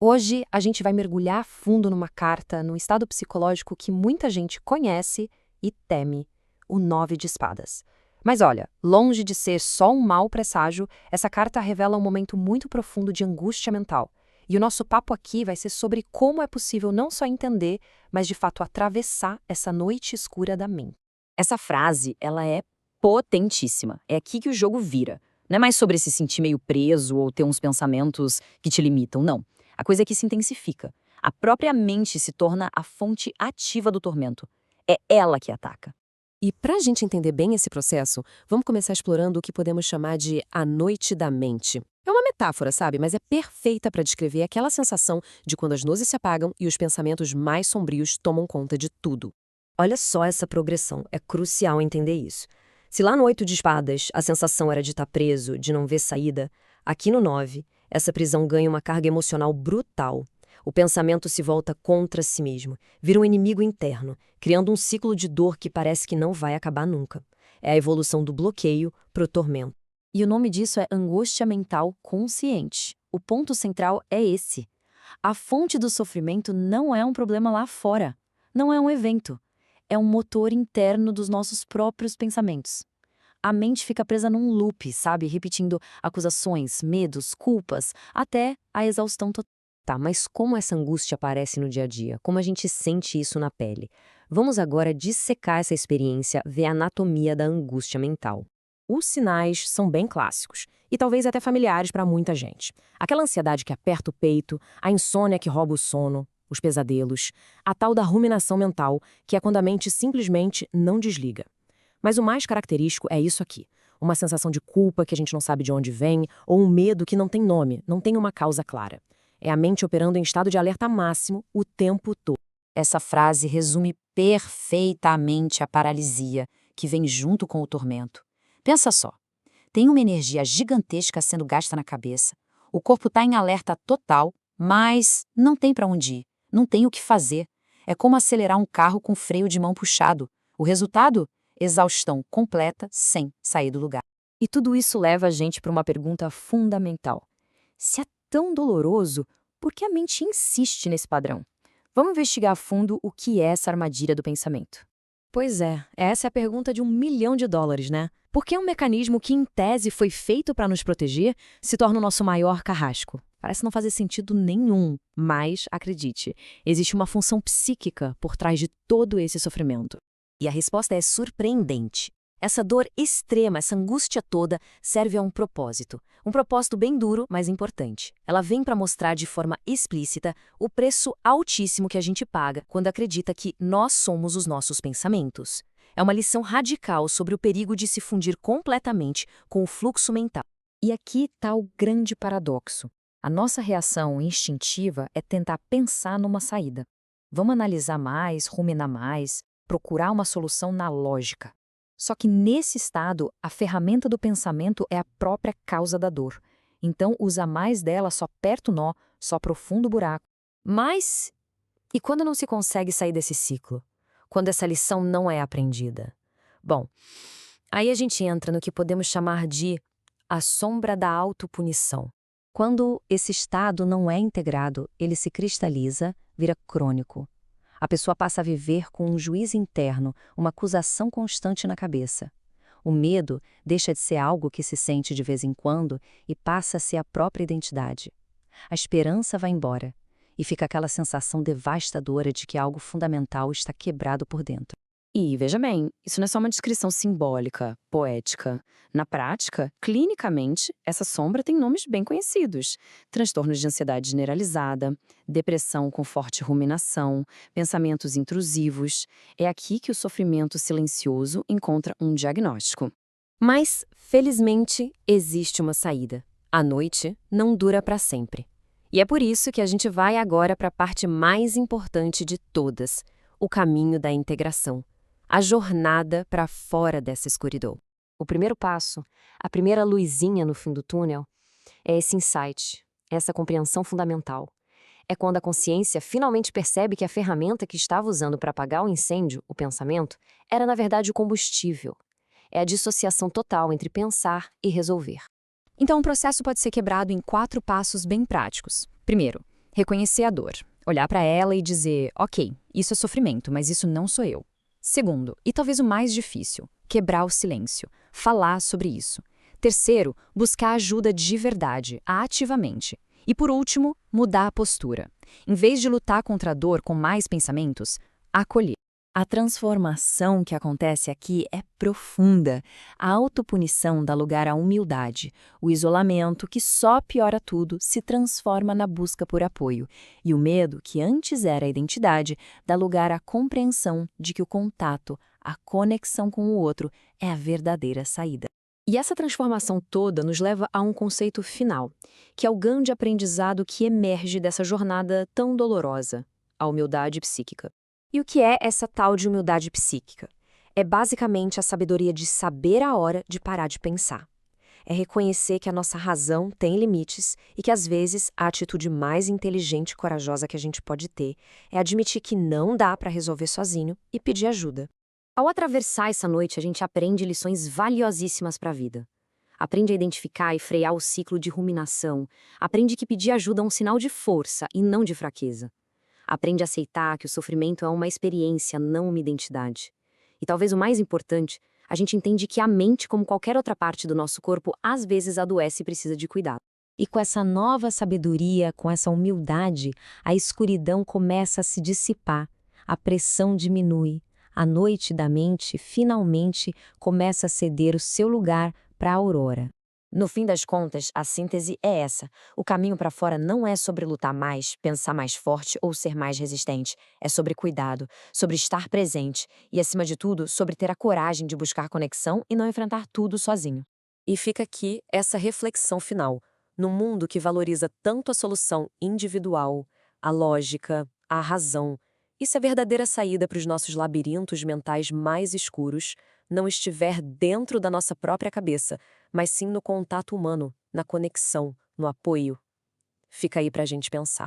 Hoje a gente vai mergulhar fundo numa carta, num estado psicológico que muita gente conhece e teme, o Nove de Espadas. Mas olha, longe de ser só um mau presságio, essa carta revela um momento muito profundo de angústia mental. E o nosso papo aqui vai ser sobre como é possível não só entender, mas de fato atravessar essa noite escura da mente. Essa frase, ela é potentíssima. É aqui que o jogo vira. Não é mais sobre se sentir meio preso ou ter uns pensamentos que te limitam, não. A coisa é que se intensifica. A própria mente se torna a fonte ativa do tormento. É ela que ataca. E para a gente entender bem esse processo, vamos começar explorando o que podemos chamar de a noite da mente. É uma metáfora, sabe? Mas é perfeita para descrever aquela sensação de quando as luzes se apagam e os pensamentos mais sombrios tomam conta de tudo. Olha só essa progressão, é crucial entender isso. Se lá no Oito de Espadas a sensação era de estar preso, de não ver saída, aqui no Nove, essa prisão ganha uma carga emocional brutal. O pensamento se volta contra si mesmo, vira um inimigo interno, criando um ciclo de dor que parece que não vai acabar nunca. É a evolução do bloqueio para o tormento. E o nome disso é angústia mental consciente. O ponto central é esse. A fonte do sofrimento não é um problema lá fora. Não é um evento. É um motor interno dos nossos próprios pensamentos. A mente fica presa num loop, sabe? Repetindo acusações, medos, culpas, até a exaustão total. Tá, mas como essa angústia aparece no dia a dia? Como a gente sente isso na pele? Vamos agora dissecar essa experiência, ver a anatomia da angústia mental. Os sinais são bem clássicos e talvez até familiares para muita gente. Aquela ansiedade que aperta o peito, a insônia que rouba o sono, os pesadelos, a tal da ruminação mental, que é quando a mente simplesmente não desliga. Mas o mais característico é isso aqui, uma sensação de culpa que a gente não sabe de onde vem, ou um medo que não tem nome, não tem uma causa clara. É a mente operando em estado de alerta máximo o tempo todo. Essa frase resume perfeitamente a paralisia que vem junto com o tormento. Pensa só, tem uma energia gigantesca sendo gasta na cabeça, o corpo está em alerta total, mas não tem para onde ir, não tem o que fazer. É como acelerar um carro com freio de mão puxado. O resultado? Exaustão completa, sem sair do lugar. E tudo isso leva a gente para uma pergunta fundamental. Se é tão doloroso, por que a mente insiste nesse padrão? Vamos investigar a fundo o que é essa armadilha do pensamento. Pois é, essa é a pergunta de $1 milhão, né? Por que um mecanismo que, em tese, foi feito para nos proteger se torna o nosso maior carrasco? Parece não fazer sentido nenhum, mas, acredite, existe uma função psíquica por trás de todo esse sofrimento. E a resposta é surpreendente. Essa dor extrema, essa angústia toda, serve a um propósito. Um propósito bem duro, mas importante. Ela vem para mostrar de forma explícita o preço altíssimo que a gente paga quando acredita que nós somos os nossos pensamentos. É uma lição radical sobre o perigo de se fundir completamente com o fluxo mental. E aqui está o grande paradoxo. A nossa reação instintiva é tentar pensar numa saída. Vamos analisar mais, ruminar mais, procurar uma solução na lógica. Só que nesse estado, a ferramenta do pensamento é a própria causa da dor. Então, usar mais dela só aperta o nó, só aprofunda o buraco. Mas, e quando não se consegue sair desse ciclo? Quando essa lição não é aprendida? Bom, aí a gente entra no que podemos chamar de a sombra da autopunição. Quando esse estado não é integrado, ele se cristaliza, vira crônico. A pessoa passa a viver com um juízo interno, uma acusação constante na cabeça. O medo deixa de ser algo que se sente de vez em quando e passa a ser a própria identidade. A esperança vai embora e fica aquela sensação devastadora de que algo fundamental está quebrado por dentro. E, veja bem, isso não é só uma descrição simbólica, poética. Na prática, clinicamente, essa sombra tem nomes bem conhecidos. Transtornos de ansiedade generalizada, depressão com forte ruminação, pensamentos intrusivos. É aqui que o sofrimento silencioso encontra um diagnóstico. Mas, felizmente, existe uma saída. A noite não dura para sempre. E é por isso que a gente vai agora para a parte mais importante de todas, o caminho da integração. A jornada para fora dessa escuridão. O primeiro passo, a primeira luzinha no fim do túnel, é esse insight, essa compreensão fundamental. É quando a consciência finalmente percebe que a ferramenta que estava usando para apagar o incêndio, o pensamento, era na verdade o combustível. É a dissociação total entre pensar e resolver. Então, o processo pode ser quebrado em 4 passos bem práticos. Primeiro, Reconhecer a dor. Olhar para ela e dizer, ok, isso é sofrimento, mas isso não sou eu. Segundo, e talvez o mais difícil, quebrar o silêncio. Falar sobre isso. Terceiro, buscar ajuda de verdade, ativamente. E por último, mudar a postura. Em vez de lutar contra a dor com mais pensamentos, acolher. A transformação que acontece aqui é profunda. A autopunição dá lugar à humildade. O isolamento, que só piora tudo, se transforma na busca por apoio. E o medo, que antes era a identidade, dá lugar à compreensão de que o contato, a conexão com o outro, é a verdadeira saída. E essa transformação toda nos leva a um conceito final, que é o grande aprendizado que emerge dessa jornada tão dolorosa, a humildade psíquica. E o que é essa tal de humildade psíquica? É basicamente a sabedoria de saber a hora de parar de pensar. É reconhecer que a nossa razão tem limites e que, às vezes, a atitude mais inteligente e corajosa que a gente pode ter é admitir que não dá para resolver sozinho e pedir ajuda. Ao atravessar essa noite, a gente aprende lições valiosíssimas para a vida. Aprende a identificar e frear o ciclo de ruminação. Aprende que pedir ajuda é um sinal de força e não de fraqueza. Aprende a aceitar que o sofrimento é uma experiência, não uma identidade. E talvez o mais importante, a gente entende que a mente, como qualquer outra parte do nosso corpo, às vezes adoece e precisa de cuidado. E com essa nova sabedoria, com essa humildade, a escuridão começa a se dissipar, a pressão diminui, a noite da mente finalmente começa a ceder o seu lugar para a aurora. No fim das contas, a síntese é essa. O caminho para fora não é sobre lutar mais, pensar mais forte ou ser mais resistente. É sobre cuidado, sobre estar presente e, acima de tudo, sobre ter a coragem de buscar conexão e não enfrentar tudo sozinho. E fica aqui essa reflexão final. Num mundo que valoriza tanto a solução individual, a lógica, a razão, e se a verdadeira saída para os nossos labirintos mentais mais escuros não estiver dentro da nossa própria cabeça, mas sim no contato humano, na conexão, no apoio? Fica aí para a gente pensar.